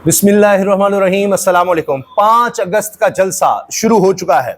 बिस्मिल्लाहिर्रहमानिर्रहीम, अस्सलाम वालेकुम। 5 अगस्त का जलसा शुरू हो चुका है।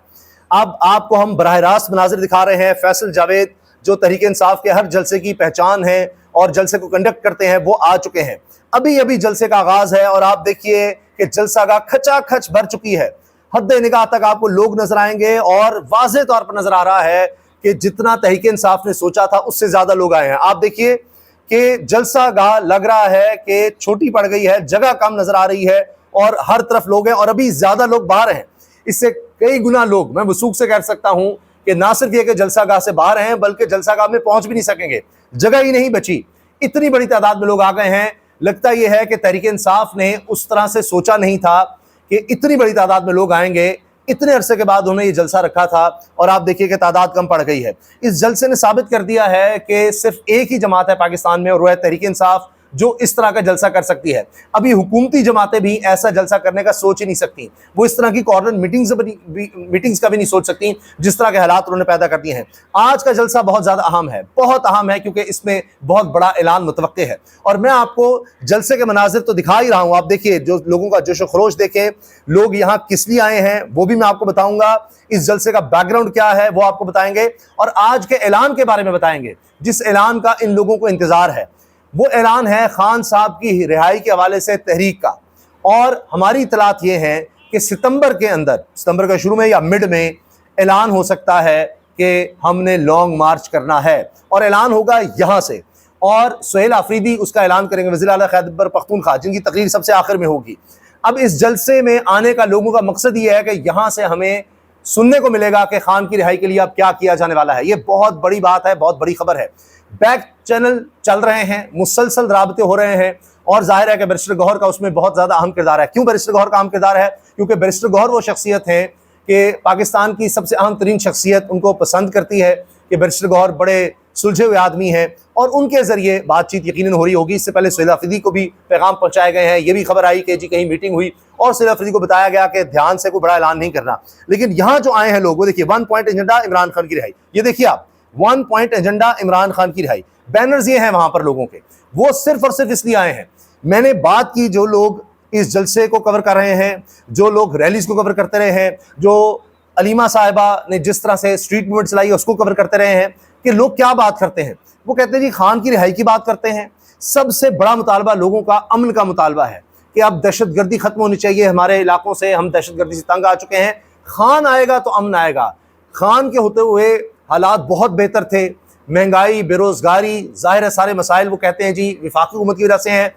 अब आपको हम बराह रास्त मनाजिर दिखा रहे हैं। फैसल जावेद जो तहरीक इंसाफ के हर जलसे की पहचान है और जलसे को कंडक्ट करते हैं, वो आ चुके हैं। अभी अभी जलसे का आगाज है और आप देखिए कि जलसा का खचाखच भर चुकी है। हद निगाह तक आपको लोग नजर आएंगे और वाज़ेह तौर पर नजर आ रहा है कि जितना तहरीक इंसाफ ने सोचा था उससे ज्यादा लोग आए हैं। आप देखिए कि जलसा गाह लग रहा है कि छोटी पड़ गई है, जगह कम नजर आ रही है और हर तरफ लोग हैं और अभी ज्यादा लोग बाहर हैं। इससे कई गुना लोग, मैं वसूख से कह सकता हूं कि ना सिर्फ ये कि जलसा गाह से बाहर हैं, बल्कि जलसा गाह में पहुंच भी नहीं सकेंगे, जगह ही नहीं बची। इतनी बड़ी तादाद में लोग आ गए हैं। लगता यह है कि तहरीक इंसाफ ने उस तरह से सोचा नहीं था कि इतनी बड़ी तादाद में लोग आएंगे। इतने अरसे के बाद उन्होंने ये जलसा रखा था और आप देखिए कि तादाद कम पड़ गई है। इस जलसे ने साबित कर दिया है कि सिर्फ एक ही जमात है पाकिस्तान में और वो है तहरीक इंसाफ, जो इस तरह का जलसा कर सकती है। अभी हुकूमती जमातें भी ऐसा जलसा करने का सोच ही नहीं सकती। वो इस तरह की कॉर्नर मीटिंग्स का भी नहीं सोच सकती जिस तरह के हालात उन्होंने पैदा कर दिए हैं। आज का जलसा बहुत ज़्यादा अहम है, बहुत अहम है, क्योंकि इसमें बहुत बड़ा ऐलान मुतवक्के है। और मैं आपको जलसे के मनाजिर तो दिखा ही रहा हूँ। आप देखिए, जो लोगों का जोश खरोश देखें, लोग यहाँ किस लिए आए हैं वो भी मैं आपको बताऊंगा। इस जलसे का बैकग्राउंड क्या है वो आपको बताएंगे और आज के ऐलान के बारे में बताएंगे, जिस ऐलान का इन लोगों को इंतजार है। वो ऐलान है खान साहब की रिहाई के हवाले से तहरीक का। और हमारी इतलात ये है कि सितंबर के अंदर, सितंबर के शुरू में या मिड में ऐलान हो सकता है कि हमने लॉन्ग मार्च करना है और ऐलान होगा यहाँ से। और सुहेल आफरीदी उसका ऐलान करेंगे, वज़ीर आला खैबर पख्तूनख्वा, जिनकी तकरीर सबसे आखिर में होगी। अब इस जलसे में आने का लोगों का मकसद ये है कि यहाँ से हमें सुनने को मिलेगा कि खान की रिहाई के लिए अब क्या किया जाने वाला है। ये बहुत बड़ी बात है, बहुत बड़ी खबर है। बैक चैनल चल रहे हैं, मुसलसल राबते हो रहे हैं और जाहिर है कि बैरिस्टर गौहर का उसमें बहुत ज़्यादा अहम किरदार है। क्यों बैरिस्टर गौहर का अहम किरदार है? क्योंकि बैरिस्टर गौहर वो शख्सियत है कि पाकिस्तान की सबसे अहम तरीन शख्सियत उनको पसंद करती है कि बैरिस्टर गौहर बड़े सुलझे हुए आदमी हैं और उनके ज़रिए बातचीत यकीनन हो रही होगी। इससे पहले सुहेल आफरीदी को भी पैगाम पहुँचाए गए हैं। ये भी खबर आई कि जी कहीं मीटिंग हुई और सुहेल आफरीदी को बताया गया कि ध्यान से कोई बड़ा ऐलान नहीं करना। लेकिन यहाँ जो आए हैं लोग, वो देखिए, 1 पॉइंट एजेंडा इमरान खान की रिहाई। ये देखिए आप, 1 पॉइंट एजेंडा इमरान खान की रिहाई, बैनर्स ये हैं वहां पर लोगों के। वो सिर्फ और सिर्फ इसलिए आए हैं। मैंने बात की, जो लोग इस जलसे को कवर कर रहे हैं, जो लोग रैलीज को कवर करते रहे हैं, जो अलीमा साहिबा ने जिस तरह से स्ट्रीट मूवमेंट चलाई उसको कवर करते रहे हैं, कि लोग क्या बात करते हैं। वो कहते हैं जी खान की रिहाई की बात करते हैं। सबसे बड़ा मुतालबा लोगों का अमन का मुतालबा है कि अब दहशतगर्दी खत्म होनी चाहिए हमारे इलाकों से, हम दहशतगर्दी से तंग आ चुके हैं। खान आएगा तो अमन आएगा। खान के होते हुए हालात बहुत बेहतर थे, महंगाई, बेरोजगारी, जाहिर है सारे मसाइल वो कहते हैं जी वफाकी हुकूमत की वजह से हैं।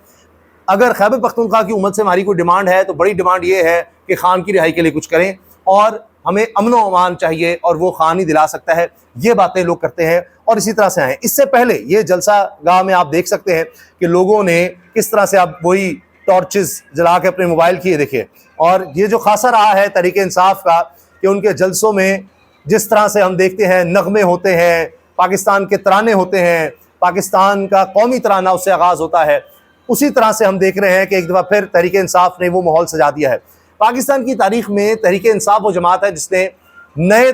अगर खैबर पख्तूनख्वा की उम्मत से हमारी कोई डिमांड है तो बड़ी डिमांड ये है कि खान की रिहाई के लिए कुछ करें और हमें अमन व अमान चाहिए और वो खान ही दिला सकता है। ये बातें लोग करते हैं और इसी तरह से आए। इससे पहले ये जलसा गाह में आप देख सकते हैं कि लोगों ने किस तरह से, आप वही टॉर्चेस जला के अपने मोबाइल किए देखिए। और ये जो खासा रहा है तहरीक इंसाफ का कि उनके जलसों में जिस तरह से हम देखते हैं नगमे होते हैं, पाकिस्तान के तराने होते हैं, पाकिस्तान का कौमी तराना उससे आगाज़ होता है, उसी तरह से हम देख रहे हैं कि एक दफ़ा फिर तहरीक इंसाफ ने वो माहौल सजा दिया है। पाकिस्तान की तारीख में तहरीक इंसाफ वो जमात है जिसने नए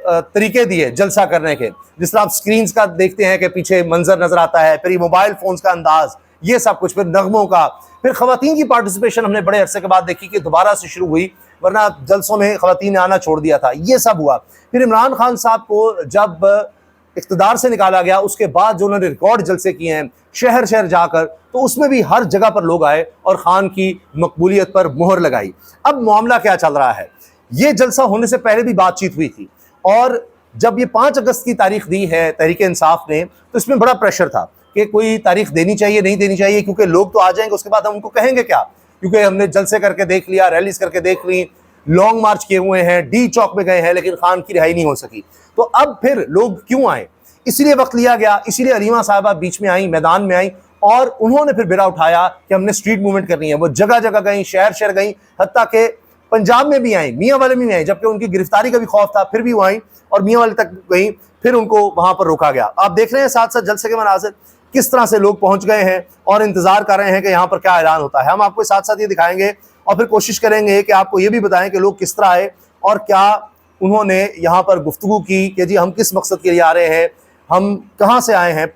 तरीके दिए जलसा करने के। जिस तरह आप स्क्रीन्स का देखते हैं कि पीछे मंजर नजर आता है, फिर ये मोबाइल फोन्स का अंदाज, ये सब कुछ, फिर नगमों का, फिर खवातीन की पार्टिसिपेशन हमने बड़े अरसे के बाद देखी कि दोबारा से शुरू हुई, वरना जलसों में खवातीन ने आना छोड़ दिया था। ये सब हुआ। फिर इमरान खान साहब को जब इख्तिदार से निकाला गया, उसके बाद जो उन्होंने रिकॉर्ड जलसे किए हैं शहर शहर जाकर, तो उसमें भी हर जगह पर लोग आए और खान की मकबूलियत पर मुहर लगाई। अब मामला क्या चल रहा है? ये जलसा होने से पहले भी बातचीत हुई थी और जब ये 5 अगस्त की तारीख दी है तहरीक इंसाफ ने, तो इसमें बड़ा प्रेशर था कि कोई तारीख देनी चाहिए, नहीं देनी चाहिए, क्योंकि लोग तो आ जाएंगे, उसके बाद हम उनको कहेंगे क्या? क्योंकि हमने जलसे करके देख लिया, रैलीज करके देख ली, लॉन्ग मार्च किए हुए हैं, डी चौक में गए हैं, लेकिन खान की रिहाई नहीं हो सकी। तो अब फिर लोग क्यों आए? इसीलिए वक्त लिया गया, इसीलिए अलीमा साहिबा बीच में आई, मैदान में आई और उन्होंने फिर बिरा उठाया कि हमने स्ट्रीट मूवमेंट करनी है। वो जगह जगह गई, शहर शहर गई, हत्ता के पंजाब में भी आई, मियाँ वाले में भी आई, जबकि उनकी गिरफ्तारी का भी खौफ था, फिर भी वो आई और मियाँ वाले तक गई, फिर उनको वहां पर रोका गया। आप देख रहे हैं साथ साथ जलसे के मनाज़िर किस तरह से लोग पहुंच गए हैं और इंतजार कर रहे हैं कि यहाँ पर क्या ऐलान होता है। हम आपको साथ साथ ये दिखाएंगे और फिर कोशिश करेंगे कि आपको ये भी बताएं कि लोग किस तरह आए और क्या उन्होंने यहाँ पर गुफ्तगू की कि जी हम किस मकसद के लिए आ रहे हैं, हम कहाँ से आए हैं,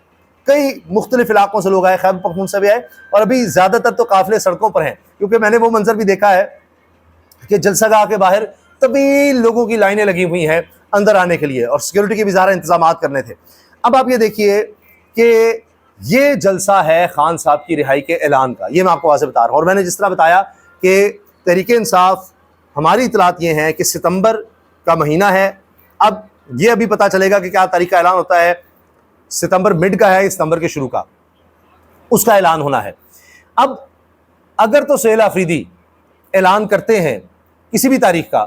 कई मुख्तलिफ इलाकों से लोग आए, खैबर पख्तूनख्वा से भी आए, और अभी ज़्यादातर तो काफिले सड़कों पर हैं, क्योंकि मैंने वो मंजर भी देखा है कि जलसागाह के बाहर तवील लोगों की लाइनें लगी हुई हैं अंदर आने के लिए, और सिक्योरिटी के भी ज़्यादा इंतजाम करने थे। अब आप ये देखिए कि ये जलसा है खान साहब की रिहाई के ऐलान का, ये मैं आपको वाज़ेह बता रहा हूँ। और मैंने जिस तरह बताया कि तहरीक इंसाफ, हमारी इतलात ये हैं कि सितंबर का महीना है। अब ये अभी पता चलेगा कि क्या तारीख का ऐलान होता है, सितंबर मिड का है, सितंबर के शुरू का, उसका ऐलान होना है। अब अगर तो सुहेल आफरीदी ऐलान करते हैं किसी भी तारीख का,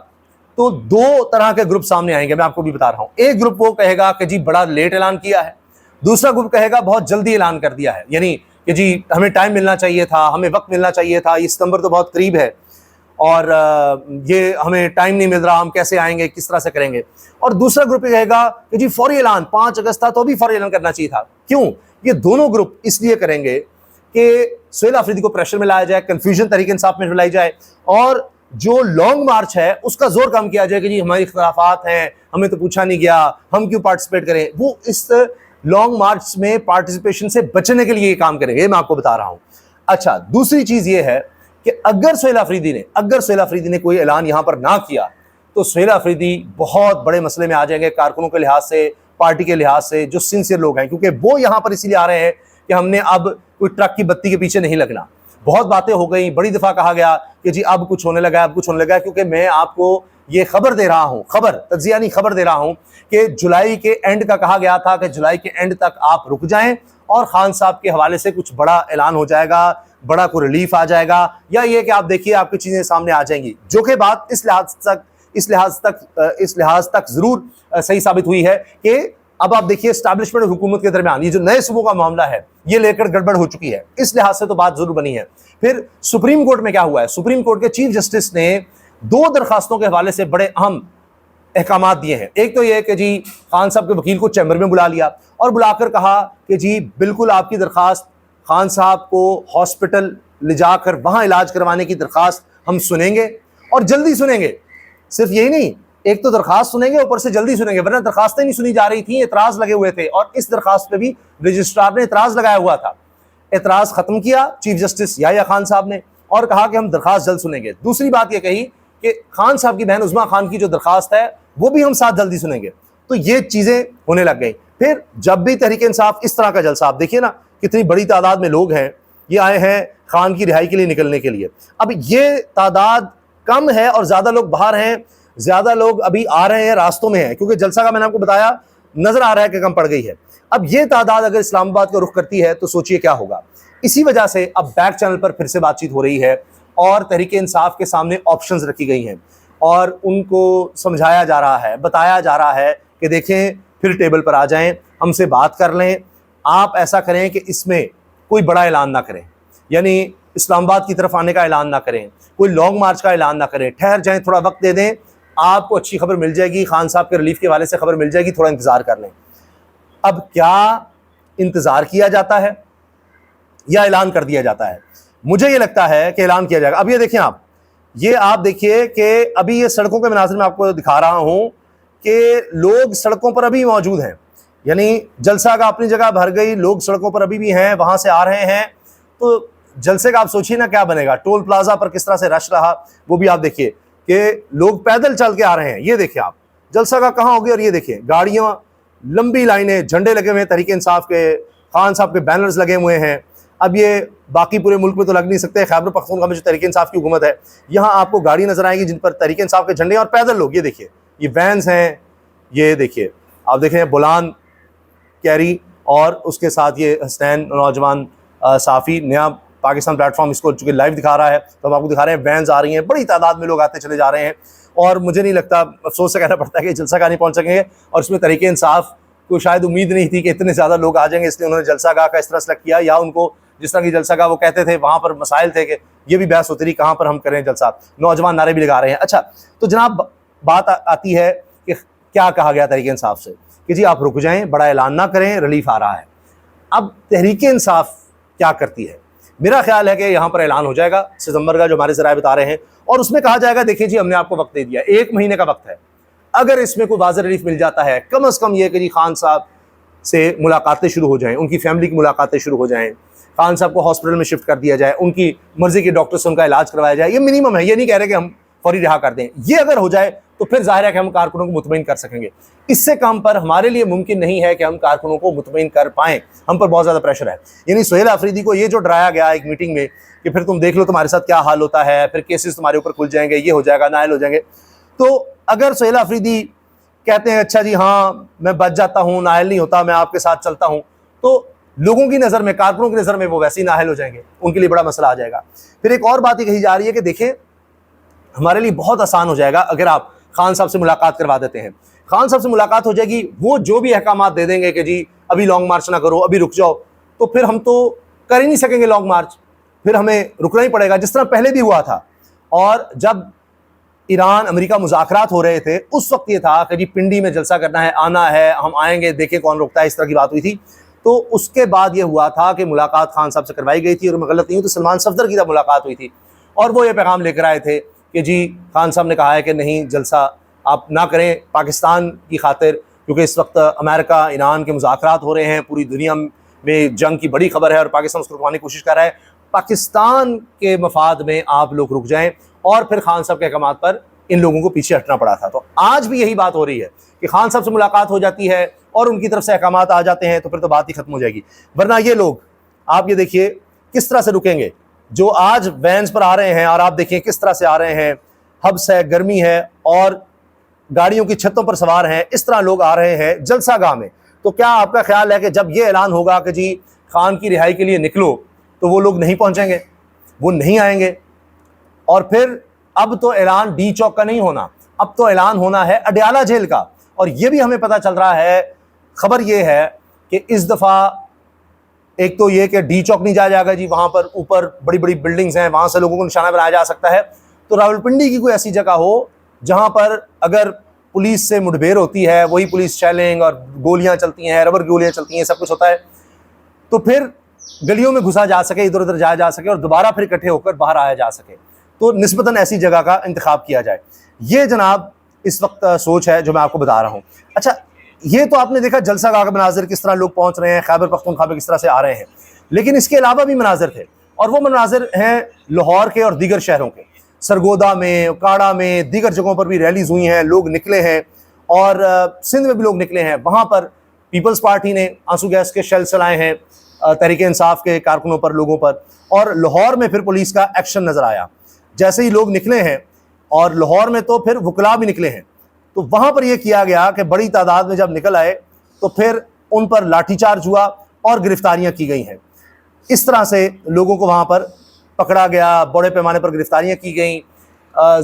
तो दो तरह के ग्रुप सामने आएंगे, मैं आपको भी बता रहा हूं। एक ग्रुप वो कहेगा कि जी बड़ा लेट ऐलान किया है, दूसरा ग्रुप कहेगा बहुत जल्दी ऐलान कर दिया है, यानी कि जी हमें टाइम मिलना चाहिए था, हमें वक्त मिलना चाहिए था, ये सितंबर तो बहुत करीब है और ये हमें टाइम नहीं मिल रहा, हम कैसे आएंगे, किस तरह से करेंगे। और दूसरा ग्रुप कहेगा कि जी फौरी ऐलान, 5 अगस्त था तो भी फौरी ऐलान करना चाहिए था। क्यों? ये दोनों ग्रुप इसलिए करेंगे कि सुहेल आफरीदी को प्रेशर में लाया जाए, कंफ्यूजन तहरीक इंसाफ में फैलाई जाए, और जो लॉन्ग मार्च है उसका जोर कम किया जाए कि जी हमारी खिलाफात हैं, हमें तो पूछा नहीं गया, हम क्यों पार्टिसिपेट करें। वो इस लॉन्ग मार्च में पार्टिसिपेशन से बचने के लिए ये काम करेंगे, मैं आपको बता रहा हूं। अच्छा, दूसरी चीज ये है कि अगर सुहेल आफरीदी ने कोई ऐलान यहां पर ना किया तो सुहेल आफरीदी बहुत बड़े मसले में आ जाएंगे, कारकुनों के लिहाज से, पार्टी के लिहाज से, जो सिंसियर लोग हैं, क्योंकि वो यहां पर इसीलिए आ रहे हैं कि हमने अब कोई ट्रक की बत्ती के पीछे नहीं लगना। बहुत बातें हो गई, बड़ी दफा कहा गया कि जी अब कुछ होने लगा, अब कुछ होने लगा, क्योंकि मैं आपको ये खबर दे रहा हूं, खबर तज्जिया नहीं, खबर दे रहा हूं कि जुलाई के एंड का कहा गया था कि जुलाई के एंड तक आप रुक जाएं और खान साहब के हवाले से कुछ बड़ा ऐलान हो जाएगा, बड़ा कोई रिलीफ आ जाएगा, या ये कि आप देखिए आपकी चीजें सामने आ जाएंगी। जो कि बात इस लिहाज तक जरूर सही साबित हुई है कि अब आप देखिए एस्टैब्लिशमेंट और हुकूमत के दरमियान ये जो नए सूबों का मामला है, ये लेकर गड़बड़ हो चुकी है। इस लिहाज से तो बात जरूर बनी है। फिर सुप्रीम कोर्ट में क्या हुआ है, सुप्रीम कोर्ट के चीफ जस्टिस ने 2 दरखास्तों के हवाले से बड़े अहम अहकामात दिए हैं। एक तो यह कि जी खान साहब के वकील को चैम्बर में बुला लिया और बुलाकर कहा कि जी बिल्कुल आपकी दरखास्त, खान साहब को हॉस्पिटल ले जाकर वहां इलाज करवाने की दरखास्त हम सुनेंगे और जल्दी सुनेंगे। सिर्फ यही नहीं, एक तो दरखास्त सुनेंगे, ऊपर से जल्दी सुनेंगे, वरना दरखास्तें नहीं सुनी जा रही थी, एतराज लगे हुए थे, और इस दरखास्त पे भी रजिस्ट्रार ने एतराज लगाया हुआ था। एतराज खत्म किया चीफ जस्टिस याहिया खान साहब ने और कहा कि हम दरखास्त जल्द सुनेंगे। दूसरी बात यह कही कि खान साहब की बहन उज़्मा खान की जो दरखास्त है वो भी हम साथ जल्दी सुनेंगे। तो ये चीजें होने लग गई। फिर जब भी तहरीक इंसाफ इस तरह का जलसा, आप देखिए ना कितनी बड़ी तादाद में लोग हैं, ये आए हैं खान की रिहाई के लिए निकलने के लिए। अब ये तादाद कम है और ज्यादा लोग बाहर हैं, ज्यादा लोग अभी आ रहे हैं, रास्तों में हैं, क्योंकि जलसा का मैंने आपको बताया नजर आ रहा है कि कम पड़ गई है। अब ये तादाद अगर इस्लामाबाद का रुख करती है तो सोचिए क्या होगा। इसी वजह से अब बैक चैनल पर फिर से बातचीत हो रही है और तहरीक इंसाफ के सामने ऑप्शंस रखी गई हैं और उनको समझाया जा रहा है, बताया जा रहा है कि देखें फिर टेबल पर आ जाएं, हमसे बात कर लें, आप ऐसा करें कि इसमें कोई बड़ा ऐलान ना करें, यानी इस्लामाबाद की तरफ आने का ऐलान ना करें, कोई लॉन्ग मार्च का ऐलान ना करें, ठहर जाएं, थोड़ा वक्त दे दें, आपको अच्छी खबर मिल जाएगी, खान साहब के रिलीफ के हवाले से खबर मिल जाएगी, थोड़ा इंतजार कर लें। अब क्या इंतजार किया जाता है या ऐलान कर दिया जाता है? मुझे ये लगता है कि ऐलान किया जाएगा। अब ये देखें आप देखिए कि अभी ये सड़कों के मनाज़िर में आपको दिखा रहा हूं कि लोग सड़कों पर अभी मौजूद हैं, यानी जलसा का अपनी जगह भर गई, लोग सड़कों पर अभी भी हैं, वहां से आ रहे हैं। तो जलसे का आप सोचिए ना क्या बनेगा। टोल प्लाजा पर किस तरह से रश रहा वो भी आप देखिए कि लोग पैदल चल के आ रहे हैं। ये देखिए आप जलसा का कहाँ हो गया, और ये देखिए गाड़ियां, लंबी लाइनें, झंडे लगे हुए हैं तहरीक इंसाफ के, खान साहब के बैनर्स लगे हुए हैं। अब ये बाकी पूरे मुल्क में तो लग नहीं सकते, खैबर पख्तूनख्वा में जो तहरीक इंसाफ की हुकूमत है, यहाँ आपको गाड़ी नजर आएगी जिन पर तहरीक इंसाफ के झंडे और पैदल लोग। ये देखिए ये वैन्स हैं, ये देखिए आप देखें बोलान कैरी और उसके साथ ये हसनैन नौजवान साफ़ी नया पाकिस्तान प्लेटफॉर्म इसको चूँकि लाइव दिखा रहा है तो हम आपको दिखा रहे हैं, वैन्स आ रही हैं, बड़ी तादाद में लोग आते चले जा रहे हैं। और मुझे नहीं लगता, अफसोस से कहना पड़ता है कि जलसा का नहीं पहुँच सकेंगे, और इसमें तहरीक इंसाफ को शायद उम्मीद नहीं थी कि इतने ज़्यादा लोग आ जाएंगे, इसलिए उन्होंने जलसा का इस तरह सेलेक्ट किया, या उनको जिस तरह की जलसा का वो कहते थे वहाँ पर मसाइल थे कि ये भी बहस होती रही कहाँ पर हम करें जलसा, नौजवान नारे भी लगा रहे हैं। अच्छा, तो जनाब बात आती है कि क्या कहा गया तहरीक इंसाफ से कि जी आप रुक जाएं, बड़ा ऐलान ना करें, रिलीफ आ रहा है। अब तहरीक इंसाफ क्या करती है? मेरा ख्याल है कि यहाँ पर ऐलान हो जाएगा सितंबर का, जो हमारे ज़राए बता रहे हैं, और उसमें कहा जाएगा देखिए जी हमने आपको वक्त दे दिया, 1 महीने का वक्त है, अगर इसमें कोई वाज़ेह रिलीफ मिल जाता है, कम अज़ कम ये कि जी खान साहब से मुलाकातें शुरू हो जाएं, उनकी फैमिली की मुलाकातें शुरू हो जाएं, खान साहब को हॉस्पिटल में शिफ्ट कर दिया जाए, उनकी मर्जी के डॉक्टर से उनका इलाज करवाया जाए। ये मिनिमम है, ये नहीं कह रहे कि हम फौरी रिहा कर दें। ये अगर हो जाए तो फिर जाहिर है कि हम कारकुनों को मुतमईन कर सकेंगे। इससे कम पर हमारे लिए मुमकिन नहीं है कि हम कारकुनों को मुतमईन कर पाएं। हम पर बहुत ज़्यादा प्रेशर है। यानी सुहेल आफरीदी को ये जो डराया गया एक मीटिंग में कि फिर तुम देख लो तुम्हारे साथ क्या हाल होता है, फिर केसेस तुम्हारे ऊपर खुल जाएंगे, ये हो जाएगा, नायल हो जाएंगे। तो अगर सुहेल आफरीदी कहते हैं अच्छा जी हाँ मैं बच जाता हूँ, नायल नहीं होता, मैं आपके साथ चलता हूँ, तो लोगों की नज़र में, कारकुनों की नज़र में वो वैसे ही नायल हो जाएंगे, उनके लिए बड़ा मसला आ जाएगा। फिर एक और बात ये कही जा रही है कि देखें हमारे लिए बहुत आसान हो जाएगा अगर आप खान साहब से मुलाकात करवा देते हैं। खान साहब से मुलाकात हो जाएगी, वो जो भी अहकामात दे देंगे कि जी अभी लॉन्ग मार्च ना करो, अभी रुक जाओ, तो फिर हम तो कर ही नहीं सकेंगे लॉन्ग मार्च, फिर हमें रुकना ही पड़ेगा, जिस तरह पहले भी हुआ था। और जब ईरान अमेरिका मुज़ाकरात हो रहे थे उस वक्त ये था कि जी पिंडी में जलसा करना है, आना है, हम आएंगे, देखें कौन रोकता है, इस तरह की बात हुई थी। तो उसके बाद ये हुआ था कि मुलाकात खान साहब से करवाई गई थी, और मैं गलत नहीं हूँ तो सलमान सफदर की तब मुलाकात हुई थी, और वो ये पैगाम लेकर आए थे कि जी खान साहब ने कहा है कि नहीं जलसा आप ना करें पाकिस्तान की खातिर, क्योंकि इस वक्त अमेरिका ईरान के मुज़ाकरात हो रहे हैं, पूरी दुनिया में जंग की बड़ी खबर है और पाकिस्तान उसको रुकवाने की कोशिश कर रहा है, पाकिस्तान के मफाद में आप लोग रुक जाएं। और फिर खान साहब के अहकामात पर इन लोगों को पीछे हटना पड़ा था। तो आज भी यही बात हो रही है कि खान साहब से मुलाकात हो जाती है और उनकी तरफ से अहकामात आ जाते हैं तो फिर तो बात ही खत्म हो जाएगी। वरना ये लोग आप ये देखिए किस तरह से रुकेंगे, जो आज वैन्स पर आ रहे हैं और आप देखिए किस तरह से आ रहे हैं, हब्स है, गर्मी है और गाड़ियों की छतों पर सवार हैं, इस तरह लोग आ रहे हैं जलसा गाह में। तो क्या आपका ख्याल है कि जब ये ऐलान होगा कि जी खान की रिहाई के लिए निकलो, तो वो लोग नहीं पहुंचेंगे, वो नहीं आएंगे? और फिर अब तो ऐलान डी चौक का नहीं होना, अब तो ऐलान होना है अडयाला जेल का। और ये भी हमें पता चल रहा है, खबर ये है कि इस दफ़ा एक तो ये कि डी चौक नहीं जाया जाएगा जी, वहाँ पर ऊपर बड़ी बड़ी बिल्डिंग्स हैं, वहाँ से लोगों को निशाना बनाया जा सकता है। तो रावलपिंडी की कोई ऐसी जगह हो जहाँ पर अगर पुलिस से मुठभेड़ होती है, वही पुलिस शेलिंग और गोलियाँ चलती हैं, रबर गोलियाँ चलती हैं, सब कुछ होता है, तो फिर गलियों में घुसा जा सके, इधर उधर जाया जा सके और दोबारा फिर इकट्ठे होकर बाहर आया जा सके, तो निस्बतन ऐसी जगह का इंतखाब किया जाए। ये जनाब इस वक्त सोच है जो मैं आपको बता रहा हूँ। अच्छा, ये तो आपने देखा जलसा गाह का मनाजिर, किस तरह लोग पहुँच रहे हैं, खैबर पख्तूनख्वा में किस तरह से आ रहे हैं, लेकिन इसके अलावा भी मनाजिर थे, और वो मनाजिर हैं लाहौर के और दीगर शहरों के। सरगोदा में, काड़ा में, दीगर जगहों पर भी रैलीज हुई हैं, लोग निकले हैं, और सिंध में भी लोग निकले हैं। वहाँ पर पीपल्स पार्टी ने आंसू गैस के शेल चलाए हैं तहरीक इंसाफ के कारकुनों पर, लोगों पर, और लाहौर में फिर पुलिस का एक्शन नज़र आया जैसे ही लोग निकले हैं। और लाहौर में तो फिर वकला भी निकले हैं, तो वहाँ पर यह किया गया कि बड़ी तादाद में जब निकल आए तो फिर उन पर लाठीचार्ज हुआ और गिरफ्तारियाँ की गई हैं। इस तरह से लोगों को वहाँ पर पकड़ा गया, बड़े पैमाने पर गिरफ्तारियाँ की गई।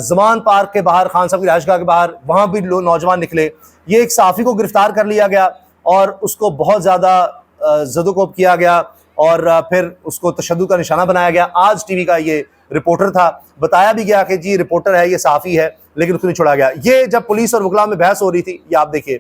ज़मान पार्क के बाहर, खान साहब की रिहाइशगाह के बाहर, वहाँ भी लोग नौजवान निकले। ये एक सहाफ़ी को गिरफ़्तार कर लिया गया और उसको बहुत ज़्यादा ज़दोकोब किया गया और फिर उसको तशद्दुद का निशाना बनाया गया। आज टीवी का ये रिपोर्टर था, बताया भी गया कि जी रिपोर्टर है, ये सहाफ़ी है, लेकिन उसको नहीं छोड़ा गया। ये जब पुलिस और वकला में बहस हो रही थी, ये आप देखिए,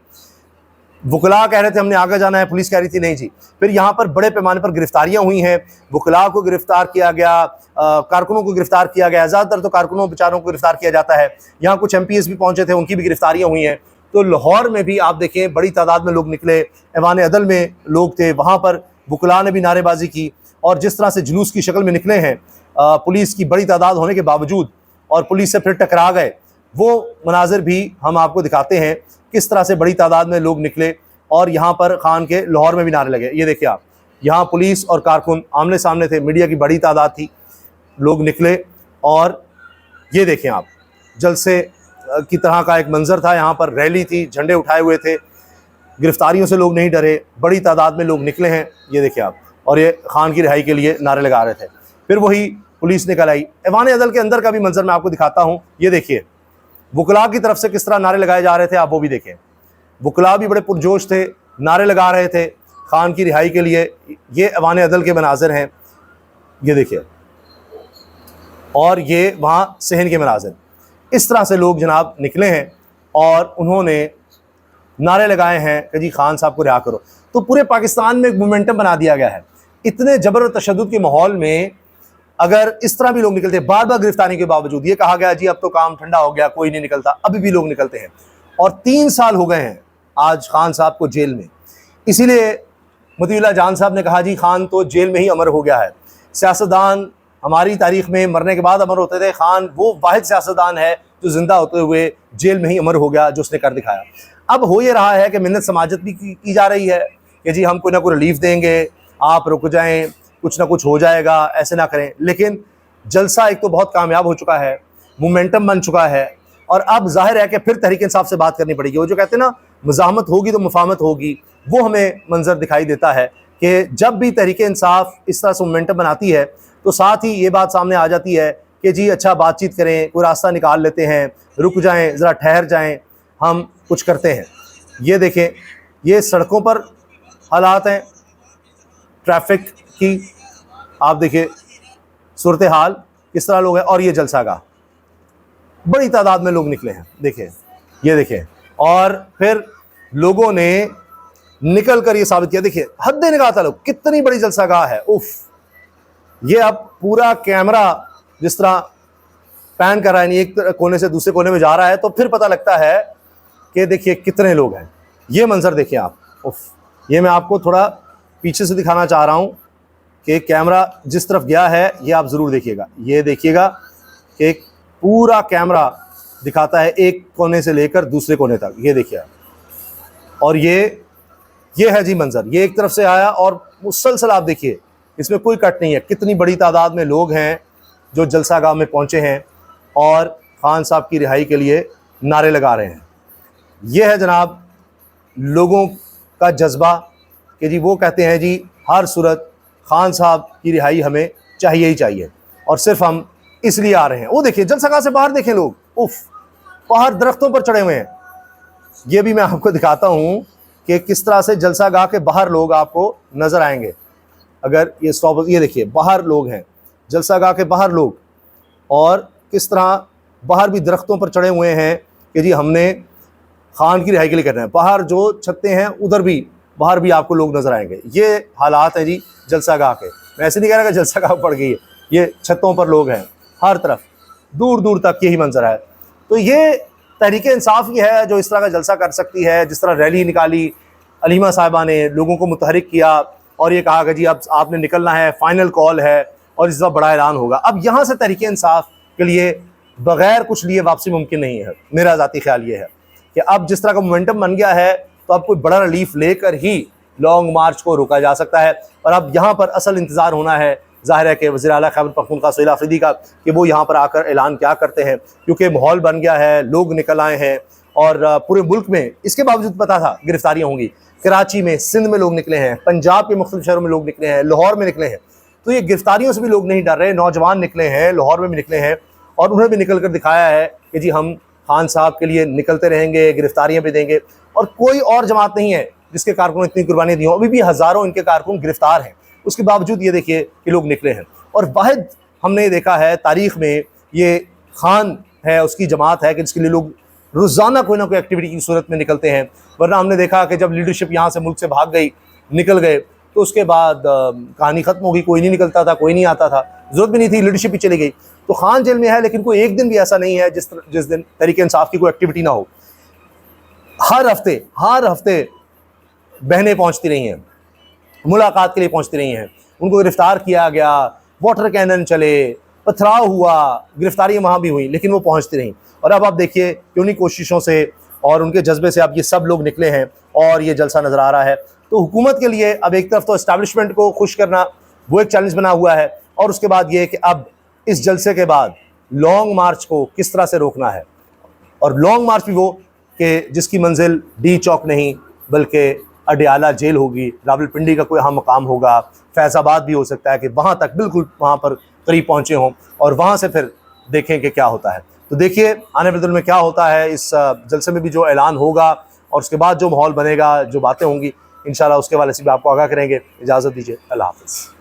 वकला कह रहे थे हमने आगे जाना है, पुलिस कह रही थी नहीं जी। फिर यहाँ पर बड़े पैमाने पर गिरफ्तारियाँ हुई हैं, वकला को गिरफ्तार किया गया, कारकुनों को गिरफ्तार किया गया, ज़्यादातर तो कारकुनों बेचारों को गिरफ्तार किया जाता है। यहाँ कुछ MPs भी पहुँचे थे, उनकी भी गिरफ्तारियाँ हुई हैं। तो लाहौर में भी आप देखें बड़ी तादाद में लोग निकले, ऐवान अदल में लोग थे, वहाँ पर वकला ने भी नारेबाजी की, और जिस तरह से जुलूस की शक्ल में निकले हैं, पुलिस की बड़ी तादाद होने के बावजूद, और पुलिस से फिर टकरा गए, वो मनाजिर भी हम आपको दिखाते हैं किस तरह से बड़ी तादाद में लोग निकले और यहाँ पर खान के लाहौर में भी नारे लगे। ये देखिए आप, यहाँ पुलिस और कारकुन आमने सामने थे, मीडिया की बड़ी तादाद थी, लोग निकले, और ये देखें आप, जलसे की तरह का एक मंजर था। यहाँ पर रैली थी, झंडे उठाए हुए थे, गिरफ्तारियों से लोग नहीं डरे, बड़ी तादाद में लोग निकले हैं, ये देखिए आप, और ये खान की रिहाई के लिए नारे लगा रहे थे। फिर वही पुलिस निकल आई। ऐवान अदल के अंदर का भी मंजर मैं आपको दिखाता हूँ। ये देखिए वकला की तरफ से किस तरह नारे लगाए जा रहे थे, आप वो भी देखें। वकला भी बड़े पुरजोश थे, नारे लगा रहे थे खान की रिहाई के लिए। ये ऐवान अदल के मनाजिर हैं, ये देखिए, और ये वहाँ सहन के मनाजिर। इस तरह से लोग जनाब निकले हैं और उन्होंने नारे लगाए हैं कि जी खान साहब को रिहा करो। तो पूरे पाकिस्तान में एक मोमेंटम बना दिया गया है। इतने जबर और तशद्दुद के माहौल में अगर इस तरह भी लोग निकलते, बार बार गिरफ्तारी के बावजूद, ये कहा गया जी अब तो काम ठंडा हो गया, कोई नहीं निकलता, अभी भी लोग निकलते हैं। और 3 साल हो गए हैं आज खान साहब को जेल में। इसीलिए मतीउल्लाह जान साहब ने कहा जी खान तो जेल में ही अमर हो गया है। सियासतदान हमारी तारीख में मरने के बाद अमर होते थे, खान वो वाहिद सियासतदान है जो जिंदा होते हुए जेल में ही अमर हो गया, जो उसने कर दिखाया। अब हो ये रहा है कि मिन्नत समाजत भी की जा रही है कि जी हम कोई ना कोई रिलीफ देंगे, आप रुक जाएं, कुछ ना कुछ हो जाएगा, ऐसे ना करें। लेकिन जलसा एक तो बहुत कामयाब हो चुका है, मोमेंटम बन चुका है, और अब जाहिर है कि फिर तहरीक इंसाफ से बात करनी पड़ेगी। वो जो कहते हैं ना मज़ाहमत होगी तो मुफाहमत होगी, वो हमें मंजर दिखाई देता है कि जब भी तहरीक इंसाफ इस तरह से मोमेंटम बनाती है तो साथ ही ये बात सामने आ जाती है कि जी अच्छा बातचीत करें, कोई रास्ता निकाल लेते हैं, रुक जाएं, ज़रा ठहर जाएं, हम कुछ करते हैं। ये देखें, ये सड़कों पर हालात हैं ट्रैफिक की, आप देखिए सूरत हाल किस तरह लोग हैं। और ये जलसागाह बड़ी तादाद में लोग निकले हैं, देखें, ये देखें, और फिर लोगों ने निकल कर ये साबित किया, देखिए हद निगाह था लोग, कितनी बड़ी जलसागाह है। उफ, ये अब पूरा कैमरा जिस तरह पैन कर रहा है, एक कोने से दूसरे कोने में जा रहा है, तो फिर पता लगता है कि देखिए कितने लोग हैं। ये मंजर देखिए आप, उफ, ये मैं आपको थोड़ा पीछे से दिखाना चाह रहा हूँ कि कैमरा जिस तरफ गया है ये आप ज़रूर देखिएगा। ये देखिएगा कि पूरा कैमरा दिखाता है एक कोने से लेकर दूसरे कोने तक, ये देखिए। और ये है जी मंजर, ये एक तरफ से आया और मुसलसल आप देखिए, इसमें कोई कट नहीं है। कितनी बड़ी तादाद में लोग हैं जो जलसागाह में पहुंचे हैं और खान साहब की रिहाई के लिए नारे लगा रहे हैं। ये है जनाब लोगों का जज्बा कि जी वो कहते हैं जी हर सूरत खान साहब की रिहाई हमें चाहिए ही चाहिए, और सिर्फ हम इसलिए आ रहे हैं। वो देखिए जलसागाह से बाहर देखें लोग, उफ, बाहर दरख्तों पर चढ़े हुए हैं। ये भी मैं आपको दिखाता हूँ कि किस तरह से जलसागाह के बाहर लोग आपको नज़र आएंगे। अगर ये स्टॉप, ये देखिए बाहर लोग हैं, जलसागाह के बाहर लोग, और किस तरह बाहर भी दरख्तों पर चढ़े हुए हैं कि जी हमने खान की रिहाई के लिए करना है। बाहर जो छतें हैं उधर भी, बाहर भी आपको लोग नज़र आएंगे। ये हालात हैं जी जलसागाह के। मैं ऐसे नहीं कह रहा कि जलसागाह पड़ गई है, ये छतों पर लोग हैं, हर तरफ दूर दूर तक यही मंजर है। तो ये तहरीक इंसाफ ही है जो इस तरह का जलसा कर सकती है। जिस तरह रैली निकाली अलीमा साहिबा ने, लोगों को मुतहरिक किया और ये कहा कि जी अब आपने निकलना है, फाइनल कॉल है और इस तरह बड़ा ऐलान होगा। अब यहाँ से तहरीक इंसाफ के लिए बग़ैर कुछ लिए वापसी मुमकिन नहीं है। मेरा ज़ाती ख्याल ये है कि अब जिस तरह का मोमेंटम बन गया है तो अब कोई बड़ा रिलीफ लेकर ही लॉन्ग मार्च को रोका जा सकता है। और अब यहाँ पर असल इंतज़ार होना है, ज़ाहिर है कि वज़ीर आला खैबर पख्तूनख्वा सुहेल आफरीदी का, कि वो यहाँ पर आकर ऐलान क्या करते हैं, क्योंकि माहौल बन गया है, लोग निकल आए हैं और पूरे मुल्क में इसके बावजूद पता था गिरफ्तारियाँ होंगी। कराची में, सिंध में लोग निकले हैं, पंजाब के मुख्तलिफ शहरों में लोग निकले हैं, लाहौर में निकले हैं। तो ये गिरफ्तारियों से भी लोग नहीं डर रहे, नौजवान निकले हैं, लाहौर में भी निकले हैं और उन्होंने भी निकल कर दिखाया है कि जी हम खान साहब के लिए निकलते रहेंगे, गिरफ्तारियाँ भी देंगे। और कोई और जमात नहीं है जिसके कारकुन इतनी कुर्बानी दी हों। अभी भी हज़ारों इनके कारकुन गिरफ्तार हैं, उसके बावजूद ये देखिए कि लोग निकले हैं। और वाहिद हमने देखा है तारीख़ में, ये खान है उसकी जमात है कि जिसके लिए लोग रोज़ाना कोई ना कोई एक्टिविटी की सूरत में निकलते हैं। वरना हमने देखा कि जब लीडरशिप यहाँ से मुल्क से भाग गई, निकल गए, तो उसके बाद कहानी ख़त्म हो गई, कोई नहीं निकलता था, कोई नहीं आता था, ज़रूरत भी नहीं थी, लीडरशिप ही चली गई। तो खान जेल में है, लेकिन कोई एक दिन भी ऐसा नहीं है जिस दिन तहरीक इंसाफ की कोई एक्टिविटी ना हो। हर हफ्ते बहनें पहुँचती रही हैं, मुलाकात के लिए पहुँचती रही हैं, उनको गिरफ़्तार किया गया, वाटर कैनन चले, पथराव हुआ, गिरफ्तारियाँ वहाँ भी हुई, लेकिन वो पहुँचती रहीं। और अब आप देखिए कि उन्हीं कोशिशों से और उनके जज्बे से अब ये सब लोग निकले हैं और ये जलसा नज़र आ रहा है। तो हुकूमत के लिए अब एक तरफ तो इस्टेब्लिशमेंट को खुश करना वो एक चैलेंज बना हुआ है, और उसके बाद ये कि अब इस जलसे के बाद लॉन्ग मार्च को किस तरह से रोकना है। और लॉन्ग मार्च भी वो कि जिसकी मंजिल डी चौक नहीं बल्कि अडियाला जेल होगी, रावलपिंडी का कोई अहम मकाम होगा, फैज़ाबाद भी हो सकता है कि वहाँ तक बिल्कुल वहाँ पर करीब पहुँचे हों, और वहाँ से फिर देखें कि क्या होता है। तो देखिए आने वाले दिन में क्या होता है। इस जलसे में भी जो ऐलान होगा और उसके बाद जो माहौल बनेगा, जो बातें होंगी, इंशाल्लाह उसके वाले से भी आपको आगाह करेंगे। इजाज़त दीजिए, अल्लाह हाफ़िज़।